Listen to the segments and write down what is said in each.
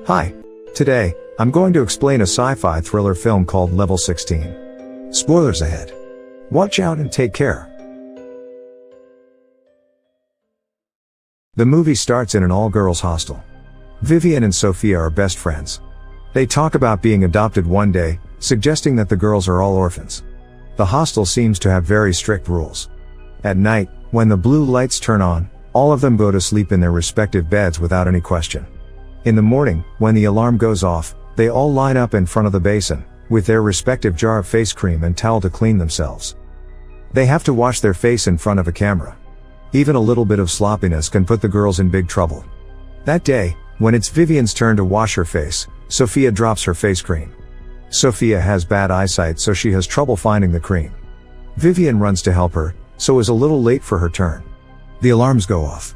Hi. Today, I'm going to explain a sci-fi thriller film called Level 16. Spoilers ahead. Watch out and take care. The movie starts in an all-girls hostel. Vivian and Sophia are best friends. They talk about being adopted one day, suggesting that the girls are all orphans. The hostel seems to have very strict rules. At night, when the blue lights turn on, all of them go to sleep in their respective beds without any question. In the morning, when the alarm goes off, they all line up in front of the basin, with their respective jar of face cream and towel to clean themselves. They have to wash their face in front of a camera. Even a little bit of sloppiness can put the girls in big trouble. That day, when it's Vivian's turn to wash her face, Sophia drops her face cream. Sophia has bad eyesight, so she has trouble finding the cream. Vivian runs to help her, so is a little late for her turn. The alarms go off.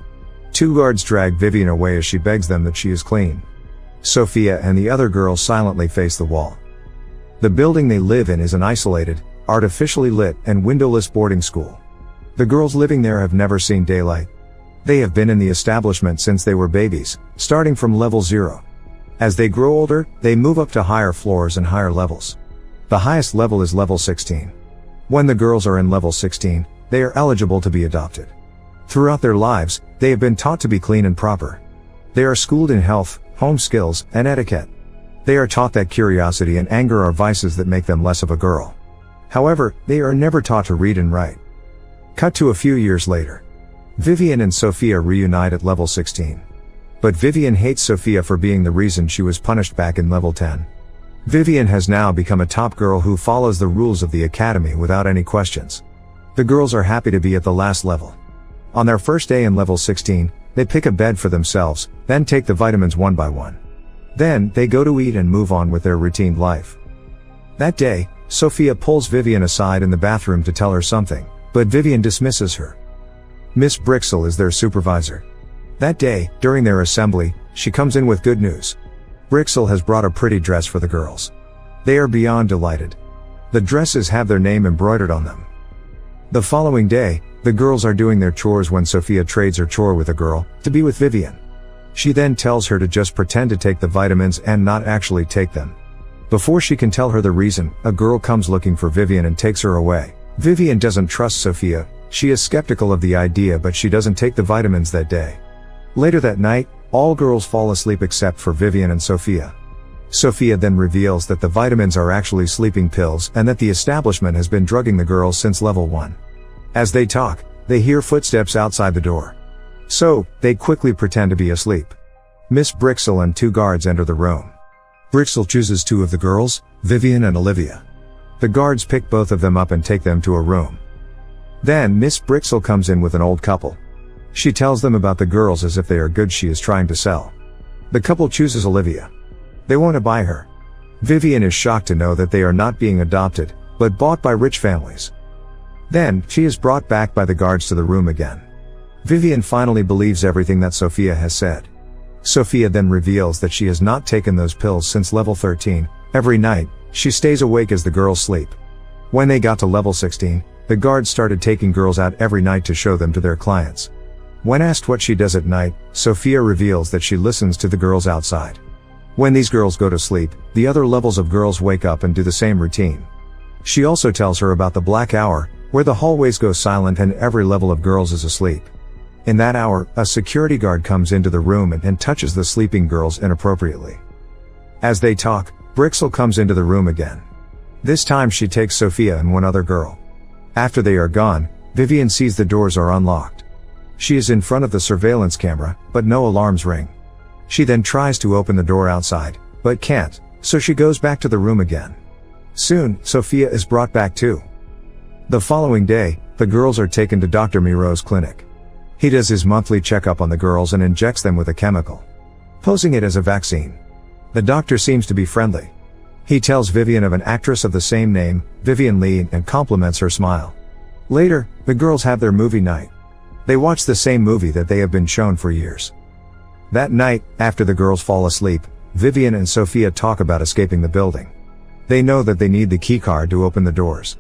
Two guards drag Vivian away as she begs them that she is clean. Sophia and the other girls silently face the wall. The building they live in is an isolated, artificially lit, and windowless boarding school. The girls living there have never seen daylight. They have been in the establishment since they were babies, starting from level 0. As they grow older, they move up to higher floors and higher levels. The highest level is level 16. When the girls are in level 16, they are eligible to be adopted. Throughout their lives, they have been taught to be clean and proper. They are schooled in health, home skills, and etiquette. They are taught that curiosity and anger are vices that make them less of a girl. However, they are never taught to read and write. Cut to a few years later. Vivian and Sophia reunite at level 16. But Vivian hates Sophia for being the reason she was punished back in level 10. Vivian has now become a top girl who follows the rules of the academy without any questions. The girls are happy to be at the last level. On their first day in level 16, they pick a bed for themselves, then take the vitamins one by one. Then, they go to eat and move on with their routine life. That day, Sophia pulls Vivian aside in the bathroom to tell her something, but Vivian dismisses her. Miss Brixel is their supervisor. That day, during their assembly, she comes in with good news. Brixel has brought a pretty dress for the girls. They are beyond delighted. The dresses have their name embroidered on them. The following day, the girls are doing their chores when Sophia trades her chore with a girl, to be with Vivian. She then tells her to just pretend to take the vitamins and not actually take them. Before she can tell her the reason, a girl comes looking for Vivian and takes her away. Vivian doesn't trust Sophia. She is skeptical of the idea, but she doesn't take the vitamins that day. Later that night, all girls fall asleep except for Vivian and Sophia. Sophia then reveals that the vitamins are actually sleeping pills and that the establishment has been drugging the girls since level 1. As they talk, they hear footsteps outside the door. So, they quickly pretend to be asleep. Miss Brixel and two guards enter the room. Brixel chooses two of the girls, Vivian and Olivia. The guards pick both of them up and take them to a room. Then Miss Brixel comes in with an old couple. She tells them about the girls as if they are goods she is trying to sell. The couple chooses Olivia. They want to buy her. Vivian is shocked to know that they are not being adopted, but bought by rich families. Then, she is brought back by the guards to the room again. Vivian finally believes everything that Sophia has said. Sophia then reveals that she has not taken those pills since level 13. Every night, she stays awake as the girls sleep. When they got to level 16, the guards started taking girls out every night to show them to their clients. When asked what she does at night, Sophia reveals that she listens to the girls outside. When these girls go to sleep, the other levels of girls wake up and do the same routine. She also tells her about the black hour, where the hallways go silent and every level of girls is asleep. In that hour, a security guard comes into the room and touches the sleeping girls inappropriately. As they talk, Brixel comes into the room again. This time she takes Sophia and one other girl. After they are gone, Vivian sees the doors are unlocked. She is in front of the surveillance camera, but no alarms ring. She then tries to open the door outside, but can't, so she goes back to the room again. Soon, Sophia is brought back too. The following day, the girls are taken to Dr. Miro's clinic. He does his monthly checkup on the girls and injects them with a chemical, posing it as a vaccine. The doctor seems to be friendly. He tells Vivian of an actress of the same name, Vivian Lee, and compliments her smile. Later, the girls have their movie night. They watch the same movie that they have been shown for years. That night, after the girls fall asleep, Vivian and Sophia talk about escaping the building. They know that they need the keycard to open the doors.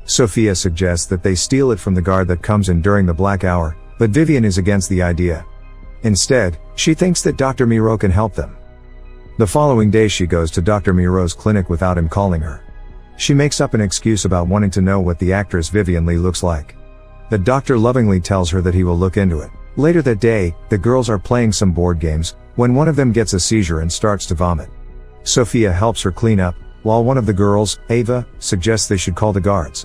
Sophia suggests that they steal it from the guard that comes in during the black hour, but Vivian is against the idea. Instead, she thinks that Dr. Miro can help them. The following day she goes to Dr. Miro's clinic without him calling her. She makes up an excuse about wanting to know what the actress Vivien Leigh looks like. The doctor lovingly tells her that he will look into it. Later that day, the girls are playing some board games, when one of them gets a seizure and starts to vomit. Sophia helps her clean up, while one of the girls, Ava, suggests they should call the guards.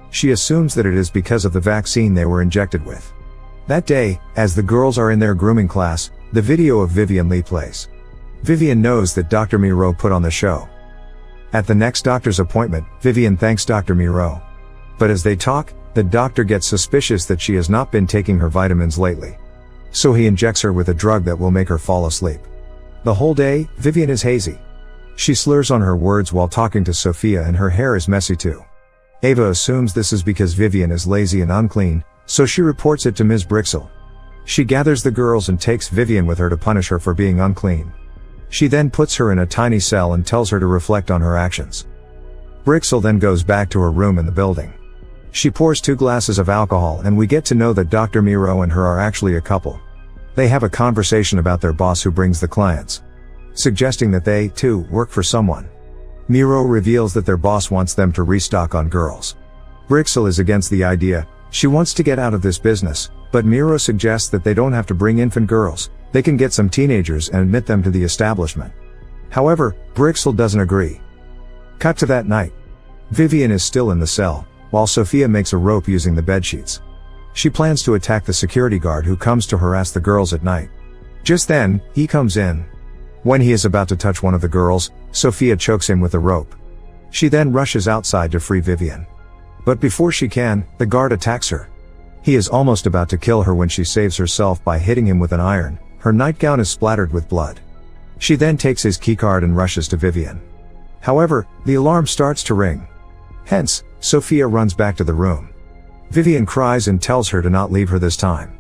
She assumes that it is because of the vaccine they were injected with. That day, as the girls are in their grooming class, the video of Vivien Leigh plays. Vivien knows that Dr. Miro put on the show. At the next doctor's appointment, Vivien thanks Dr. Miro. But as they talk, the doctor gets suspicious that she has not been taking her vitamins lately. So he injects her with a drug that will make her fall asleep. The whole day, Vivien is hazy. She slurs on her words while talking to Sophia and her hair is messy too. Ava assumes this is because Vivien is lazy and unclean, so she reports it to Ms. Brixel. She gathers the girls and takes Vivien with her to punish her for being unclean. She then puts her in a tiny cell and tells her to reflect on her actions. Brixel then goes back to her room in the building. She pours 2 glasses of alcohol and we get to know that Dr. Miro and her are actually a couple. They have a conversation about their boss who brings the clients, suggesting that they, too, work for someone. Miro reveals that their boss wants them to restock on girls. Brixel is against the idea. She wants to get out of this business, but Miro suggests that they don't have to bring infant girls, they can get some teenagers and admit them to the establishment. However, Brixel doesn't agree. Cut to that night. Vivien is still in the cell, while Sophia makes a rope using the bedsheets. She plans to attack the security guard who comes to harass the girls at night. Just then, he comes in. When he is about to touch one of the girls, Sophia chokes him with a rope. She then rushes outside to free Vivien. But before she can, the guard attacks her. He is almost about to kill her when she saves herself by hitting him with an iron. Her nightgown is splattered with blood. She then takes his keycard and rushes to Vivien. However, the alarm starts to ring. Hence, Sophia runs back to the room. Vivien cries and tells her to not leave her this time.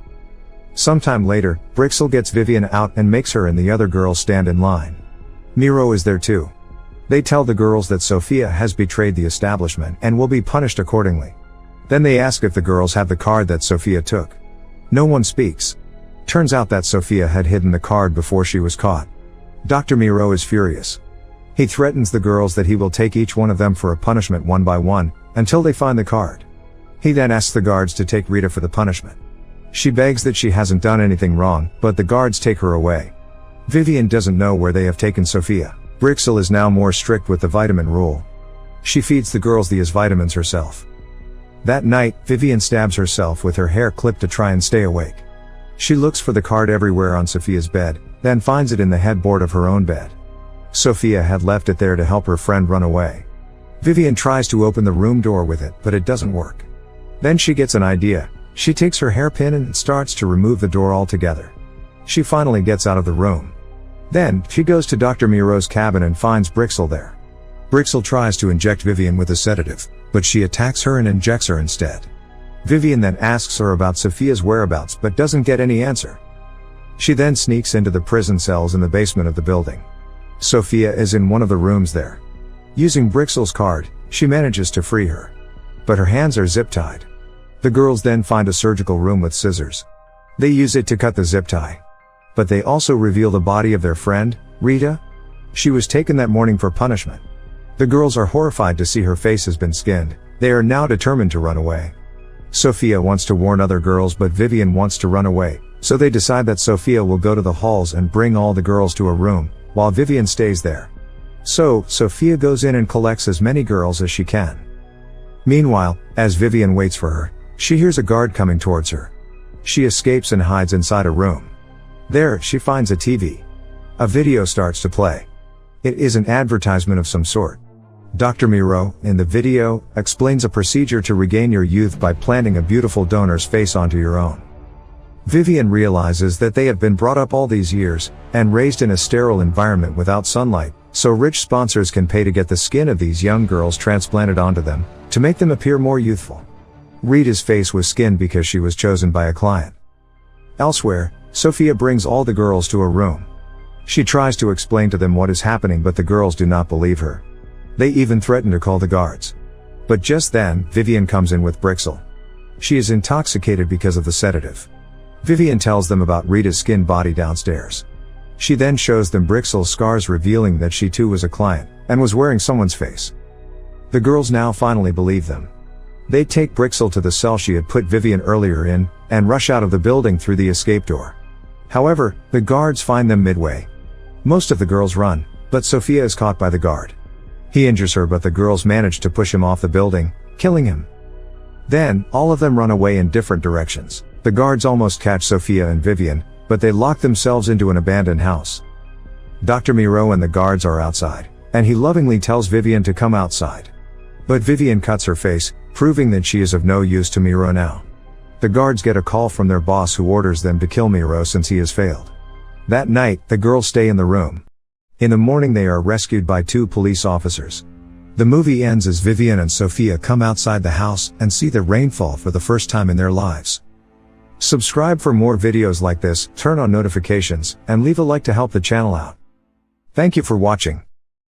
Sometime later, Brixel gets Vivien out and makes her and the other girls stand in line. Miro is there too. They tell the girls that Sophia has betrayed the establishment and will be punished accordingly. Then they ask if the girls have the card that Sophia took. No one speaks. Turns out that Sophia had hidden the card before she was caught. Dr. Miro is furious. He threatens the girls that he will take each one of them for a punishment one by one, until they find the card. He then asks the guards to take Rita for the punishment. She begs that she hasn't done anything wrong, but the guards take her away. Vivien doesn't know where they have taken Sophia. Brixel is now more strict with the vitamin rule. She feeds the girls the vitamins herself. That night, Vivien stabs herself with her hair clipped to try and stay awake. She looks for the card everywhere on Sophia's bed, then finds it in the headboard of her own bed. Sophia had left it there to help her friend run away. Vivien tries to open the room door with it, but it doesn't work. Then she gets an idea. She takes her hairpin and starts to remove the door altogether. She finally gets out of the room. Then, she goes to Dr. Miro's cabin and finds Brixel there. Brixel tries to inject Vivien with a sedative, but she attacks her and injects her instead. Vivien then asks her about Sophia's whereabouts but doesn't get any answer. She then sneaks into the prison cells in the basement of the building. Sophia is in one of the rooms there. Using Brixel's card, she manages to free her. But her hands are zip-tied. The girls then find a surgical room with scissors. They use it to cut the zip tie. But they also reveal the body of their friend, Rita. She was taken that morning for punishment. The girls are horrified to see her face has been skinned. They are now determined to run away. Sophia wants to warn other girls but Vivien wants to run away, so they decide that Sophia will go to the halls and bring all the girls to a room, while Vivien stays there. So, Sophia goes in and collects as many girls as she can. Meanwhile, as Vivien waits for her, she hears a guard coming towards her. She escapes and hides inside a room. There, she finds a TV. A video starts to play. It is an advertisement of some sort. Dr. Miro, in the video, explains a procedure to regain your youth by planting a beautiful donor's face onto your own. Vivien realizes that they have been brought up all these years, and raised in a sterile environment without sunlight, so rich sponsors can pay to get the skin of these young girls transplanted onto them, to make them appear more youthful. Rita's face was skinned because she was chosen by a client. Elsewhere, Sophia brings all the girls to a room. She tries to explain to them what is happening but the girls do not believe her. They even threaten to call the guards. But just then, Vivien comes in with Brixel. She is intoxicated because of the sedative. Vivien tells them about Rita's skinned body downstairs. She then shows them Brixel's scars, revealing that she too was a client, and was wearing someone's face. The girls now finally believe them. They take Brixel to the cell she had put Vivian earlier in, and rush out of the building through the escape door. However, the guards find them midway. Most of the girls run, but Sophia is caught by the guard. He injures her, but the girls manage to push him off the building, killing him. Then, all of them run away in different directions. The guards almost catch Sophia and Vivian, but they lock themselves into an abandoned house. Dr. Miro and the guards are outside, and he lovingly tells Vivian to come outside. But Vivian cuts her face, proving that she is of no use to Miro now. The guards get a call from their boss, who orders them to kill Miro since he has failed. That night, the girls stay in the room. In the morning, they are rescued by 2 police officers. The movie ends as Vivian and Sophia come outside the house and see the rainfall for the first time in their lives. Subscribe for more videos like this, turn on notifications, and leave a like to help the channel out. Thank you for watching.